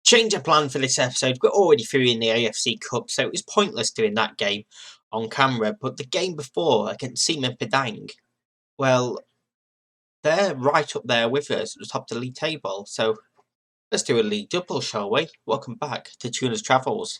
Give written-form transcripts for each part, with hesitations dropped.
Change of plan for this episode. We're already through in the AFC Cup, so it was pointless doing that game on camera. But the game before against Padang, well, they're right up there with us at the top of the league table. So let's do a league double, shall we? Welcome back to Tuna's Travels.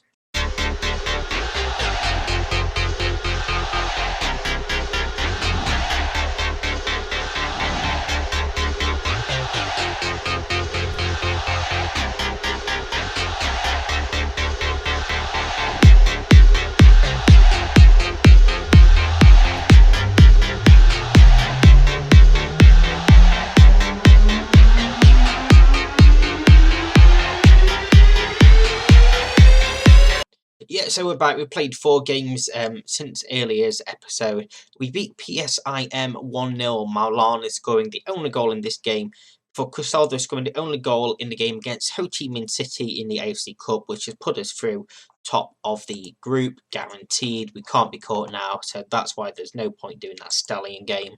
Yeah, so we're back. We've played 4 games since earlier's episode. We beat PSIM 1-0. Maulana scoring the only goal in this game, for Cristaldo scoring the only goal in the game against Ho Chi Minh City in the AFC Cup, which has put us through top of the group, guaranteed. We can't be caught now, so that's why there's no point doing that stallion game.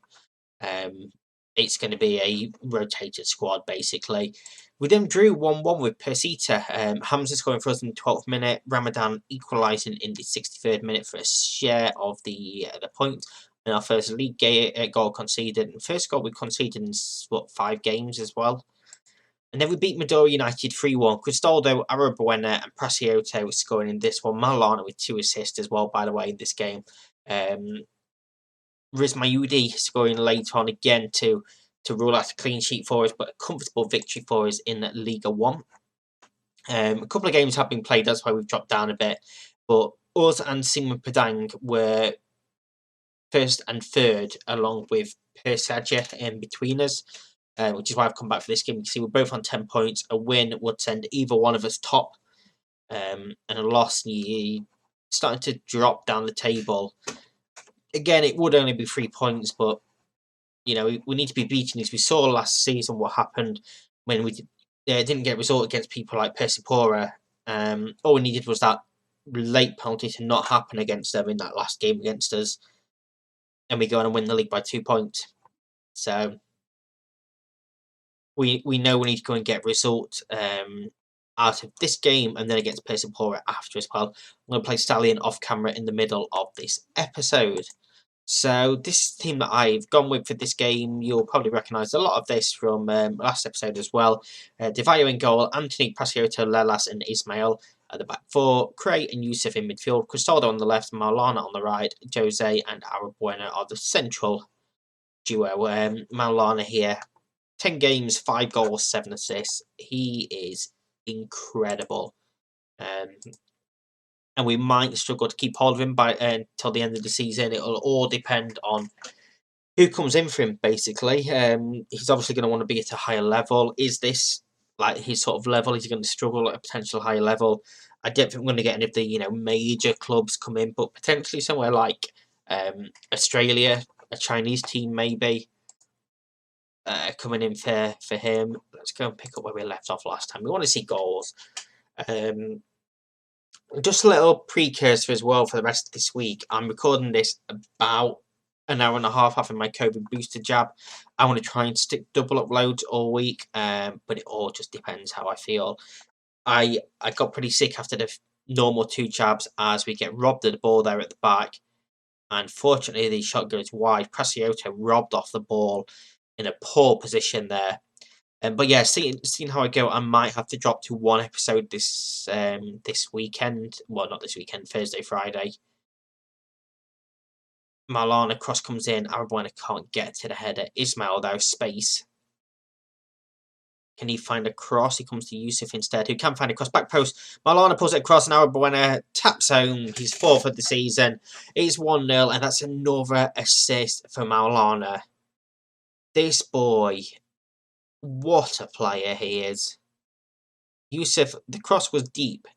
It's going to be a rotated squad, basically. We then drew 1-1 with Persita. Hamza scoring for us in the 12th minute. Ramadan equalising in the 63rd minute for a share of the point. And our first league goal conceded. And first goal we conceded in, 5 games as well. And then we beat Madura United 3-1. Cristaldo, Arabuena and Prasioto scoring in this one. Maulana with 2 assists as well, by the way, in this game. Rizmayudi scoring later on again to rule out a clean sheet for us, but a comfortable victory for us in Liga 1. A couple of games have been played, that's why we've dropped down a bit. But us and Padang were first and third, along with Persaja in between us, which is why I've come back for this game. You can see we're both on 10 points. A win would send either one of us top, and a loss, starting to drop down the table. Again, it would only be 3 points, but you know, we need to be beating these. We saw last season what happened when we didn't get a result against people like Persipura. All we needed was that late penalty to not happen against them in that last game against us, and we go on and win the league by 2 points. So we know we need to go and get a result out of this game, and then against Persipura after as well. I'm going to play Stallion off camera in the middle of this episode. So this is the team that I've gone with for this game. You'll probably recognise a lot of this from last episode as well. Devayo in goal, Anthony, Prasioto, Lelas and Ismail at the back 4. Cray and Yusuf in midfield. Cristaldo on the left, Maulana on the right. Jose and Arabuena are the central duo. Maulana here, 10 games, 5 goals, 7 assists. He is incredible. And we might struggle to keep hold of him by until the end of the season. It'll all depend on who comes in for him, basically. He's obviously going to want to be at a higher level. Is this like his sort of level? Is he going to struggle at a potential higher level? I don't think we're going to get any of the major clubs come in, but potentially somewhere like Australia, a Chinese team maybe coming in for him. Let's go and pick up where we left off last time. We want to see goals. Just a little precursor as well for the rest of this week. I'm recording this about an hour and a half after my COVID booster jab. I want to try and stick double uploads all week, but it all just depends how I feel. I got pretty sick after the normal 2 jabs as we get robbed of the ball there at the back. And fortunately, the shot goes wide. Prasioto robbed off the ball in a poor position there. But yeah, seeing how I go, I might have to drop to 1 episode this weekend. Well, not this weekend, Thursday, Friday. Maulana cross comes in. Arabuena can't get to the header. Ismail, though, space. Can he find a cross? He comes to Yusuf instead, who can find a cross. Back post. Maulana pulls it across, and Arabuena taps home. He's 4th of the season. It's 1-0, and that's another assist for Maulana. This boy, what a player he is. Yusuf, the cross was deep.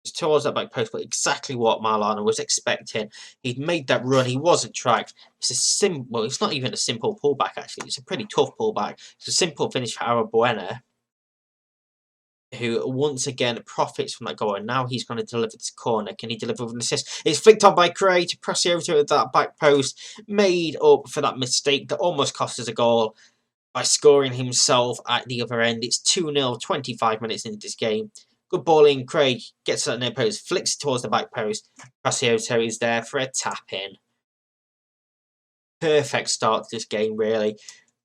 It's towards that back post, but exactly what Maulana was expecting. He'd made that run. He wasn't tracked. It's it's not even a simple pullback, actually. It's a pretty tough pullback. It's a simple finish for Arabuena, who once again profits from that goal. And now he's going to deliver this corner. Can he deliver with an assist? It's flicked on by Cray to Prasioto at that back post. Made up for that mistake that almost cost us a goal by scoring himself at the other end. It's 2-0, 25 minutes into this game. Good ball in. Craig gets it at near post, flicks it towards the back post. Precioso is there for a tap in. Perfect start to this game, really.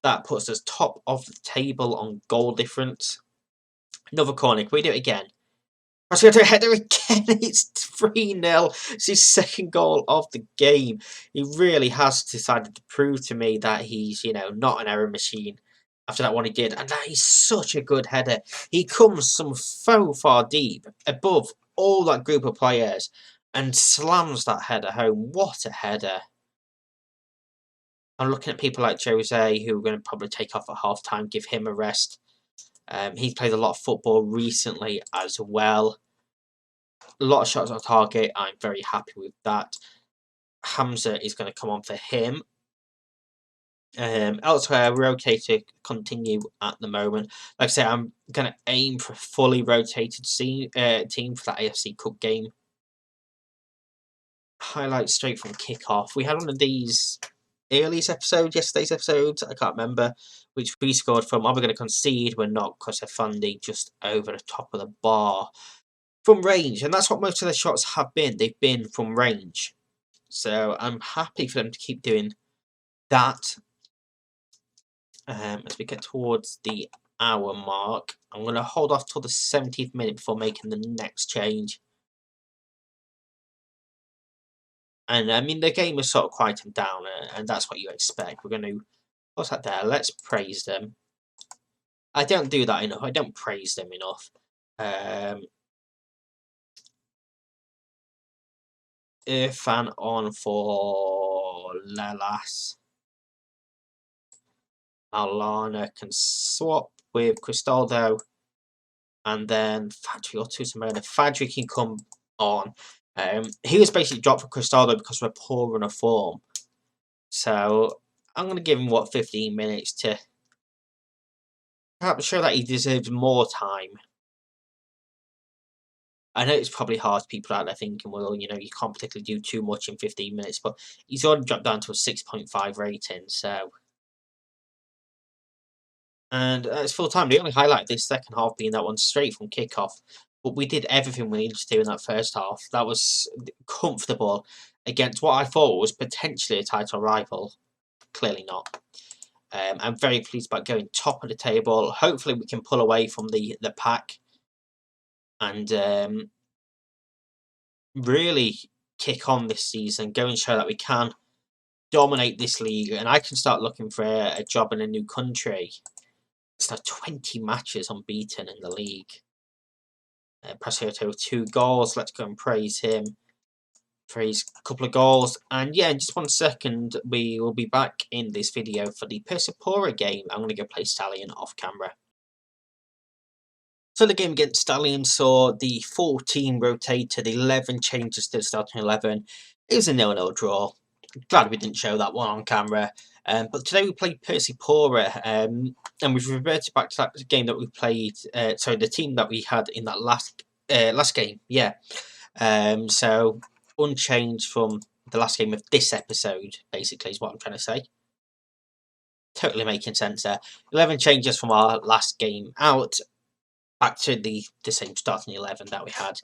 That puts us top of the table on goal difference. Another corner. Can we do it again? Precioso header again. It's 3-0. It's his second goal of the game. He really has decided to prove to me that he's, not an error machine after that one he did. And that is such a good header. He comes so far deep above all that group of players and slams that header home. What a header. I'm looking at people like Jose, who are going to probably take off at half-time, give him a rest. He's played a lot of football recently as well. A lot of shots on target. I'm very happy with that. Hamza is going to come on for him. Elsewhere, rotate to continue at the moment. Like I say, I'm going to aim for a fully rotated team for that AFC Cup game. Highlights straight from kickoff. We had one of these yesterday's episodes, I can't remember, which we scored from. Are we going to concede? We're not, because they're funding just over the top of the bar from range, and that's what most of the shots have been. They've been from range, so I'm happy for them to keep doing that. As we get towards the hour mark, I'm going to hold off till the 70th minute before making the next change. And I mean, the game is sort of quieting down, and that's what you expect. We're going to, what's that there? Let's praise them. I don't do that enough. I don't praise them enough. Irfan on for Lelas. Alana can swap with Cristaldo. And then Fadri or Tusamona. Fadri can come on. He was basically dropped for Cristaldo because we're poor run of form. So I'm going to give him, 15 minutes to perhaps show that he deserves more time. I know it's probably hard to people out there thinking, well, you can't particularly do too much in 15 minutes, but he's already dropped down to a 6.5 rating, so. And it's full time. The only highlight this second half being that one straight from kickoff. But we did everything we needed to do in that first half. That was comfortable against what I thought was potentially a title rival. Clearly not. I'm very pleased about going top of the table. Hopefully we can pull away from the pack and really kick on this season. Go and show that we can dominate this league. And I can start looking for a job in a new country. It's now 20 matches unbeaten in the league. Precioso with 2 goals. Let's go and praise him for his couple of goals. And yeah, in just 1 second, we will be back in this video for the Persipura game. I'm going to go play Stallion off camera. So the game against Stallion saw the full team rotate to the 11 changes to the starting 11. It was a 0-0 draw. Glad we didn't show that one on camera. But today we played Persipura, and we've reverted back to that game that we played. The team that we had in that last game. Yeah. So unchanged from the last game of this episode, basically, is what I'm trying to say. Totally making sense there. 11 changes from our last game out, back to the same starting 11 that we had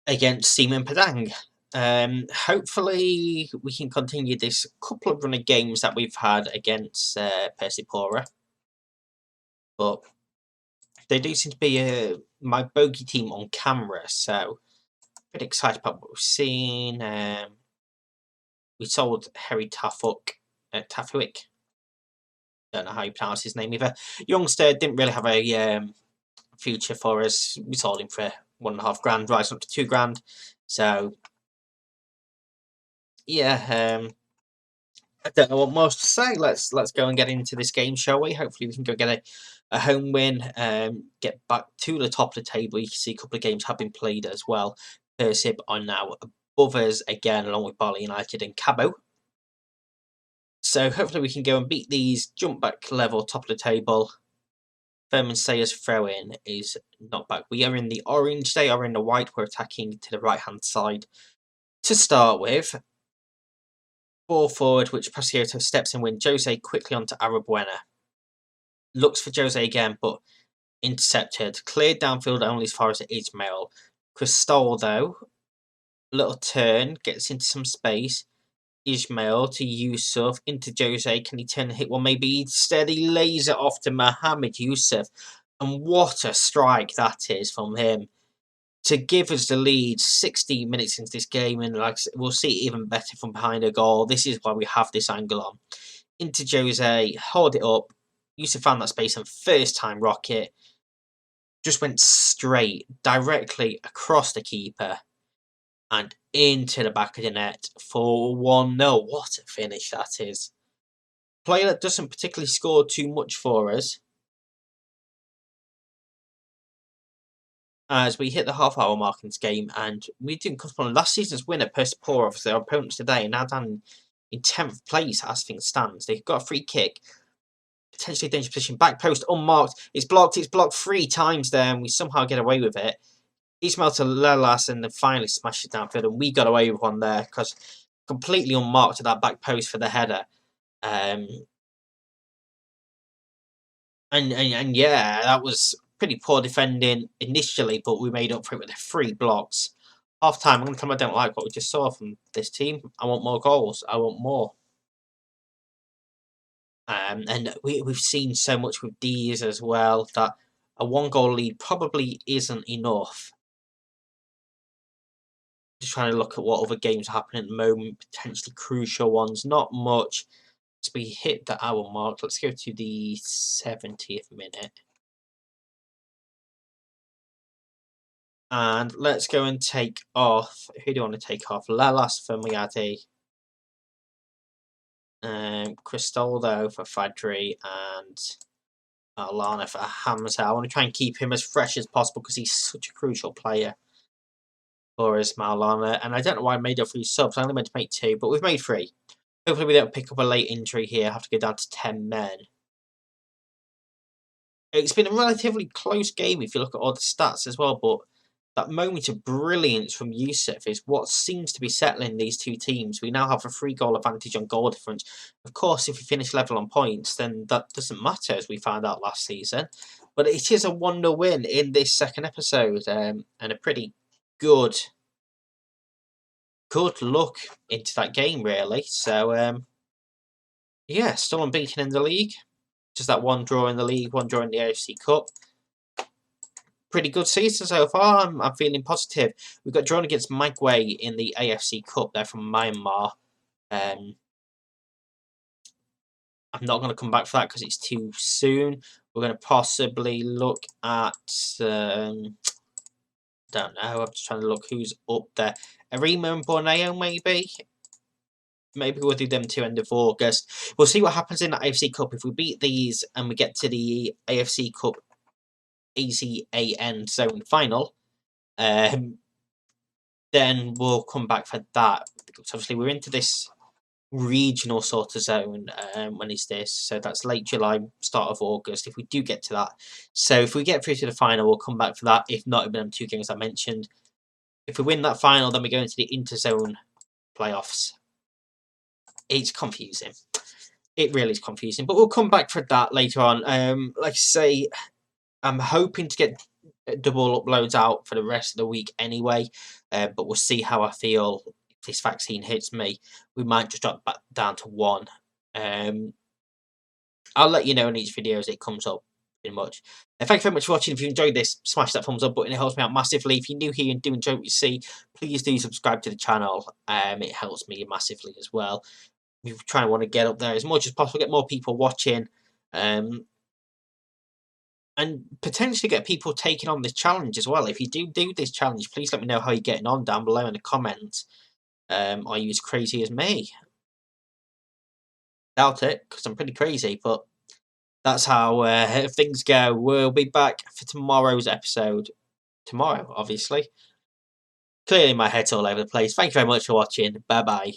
against Seaman Padang. Hopefully we can continue this couple of run of games that we've had against Persipura. But they do seem to be my bogey team on camera, so pretty excited about what we've seen. We sold Harry Tafuik. Don't know how you pronounce his name either. Youngster didn't really have a future for us. We sold him for $1.5 grand, rising up to $2 grand. So yeah, I don't know what more to say. Let's go and get into this game, shall we? Hopefully we can go get a home win, get back to the top of the table. You can see a couple of games have been played as well. Persib are now above us again, along with Bali United and Cabo. So hopefully we can go and beat these, jump back level, top of the table. Ferman Sayers throw-in is not back. We are in the orange, they are in the white. We're attacking to the right-hand side to start with. Ball forward, which Precioso steps in when Jose quickly onto Arabuena. Looks for Jose again, but intercepted, cleared downfield only as far as Ismail. Cristaldo, little turn, gets into some space. Ismail to Yusuf, into Jose. Can he turn and hit one? Maybe steady lays it off to Mohamed Yusuf. And what a strike that is from him to give us the lead 16 minutes into this game. And like we'll see it even better from behind a goal. This is why we have this angle on. Into Jose, hold it up. Yusuf found that space and first time rocket. Just went straight, directly across the keeper and into the back of the net for 1-0. What a finish that is. Player that doesn't particularly score too much for us. As we hit the half-hour mark in this game, and we didn't come from last season's winner, Persipura, obviously our opponents today, now down in 10th place as things stands. They've got a free kick. Potentially dangerous position. Back post unmarked. It's blocked 3 times there, and we somehow get away with it. Ismail to Lelas and then finally smashes it downfield, and we got away with one there because completely unmarked to that back post for the header. And yeah, that was pretty poor defending initially, but we made up for it with the 3 blocks. Half time, I'm going to tell them I don't like what we just saw from this team. I want more goals. I want more. And we've seen so much with these as well that a 1-goal lead probably isn't enough. Just trying to look at what other games are happening at the moment, potentially crucial ones. Not much. As we hit the hour mark, let's go to the 70th minute. And let's go and take off. Who do you want to take off? Lelas for Miadi. Cristaldo for Fadri and Alana for Hamza. I want to try and keep him as fresh as possible because he's such a crucial player for us, Maulana. And I don't know why I made up 3 subs. I only meant to make 2, but we've made 3. Hopefully we don't pick up a late injury here. I have to go down to 10 men. It's been a relatively close game if you look at all the stats as well, but that moment of brilliance from Yusuf is what seems to be settling these two teams. We now have a 3-goal advantage on goal difference. Of course, if we finish level on points, then that doesn't matter, as we found out last season. But it is a 1-0 win in this second episode, and a pretty good look into that game, really. So, yeah, still unbeaten in the league. Just that 1 draw in the league, 1 draw in the AFC Cup. Pretty good season so far. I'm feeling positive. We've got drawn against Magway in the AFC Cup. They're from Myanmar. I'm not going to come back for that because it's too soon. We're going to possibly look at... don't know. I'm just trying to look who's up there. Arima and Borneo, maybe? Maybe we'll do them to end of August. We'll see what happens in the AFC Cup. If we beat these and we get to the AFC Cup ACAN zone final, then we'll come back for that. Because obviously we're into this regional sort of zone. When is this? So that's late July, start of August, if we do get to that. So if we get through to the final, we'll come back for that. If not, it'll be them 2 games I mentioned. If we win that final, then we go into the interzone playoffs. It's confusing. It really is confusing. But we'll come back for that later on. Like I say, I'm hoping to get double uploads out for the rest of the week anyway. But we'll see how I feel. If this vaccine hits me, we might just drop back down to 1. I'll let you know in each video as it comes up, pretty much. Thank you very much for watching. If you enjoyed this, smash that thumbs up button. It helps me out massively. If you're new here and do enjoy what you see, please do subscribe to the channel. It helps me massively as well. We try and want to get up there as much as possible, get more people watching, and potentially get people taking on this challenge as well. If you do this challenge, please let me know how you're getting on down below in the comments. Are you as crazy as me? Doubt it, because I'm pretty crazy, but that's how things go. We'll be back for tomorrow's episode. Tomorrow, obviously. Clearly my head's all over the place. Thank you very much for watching. Bye-bye.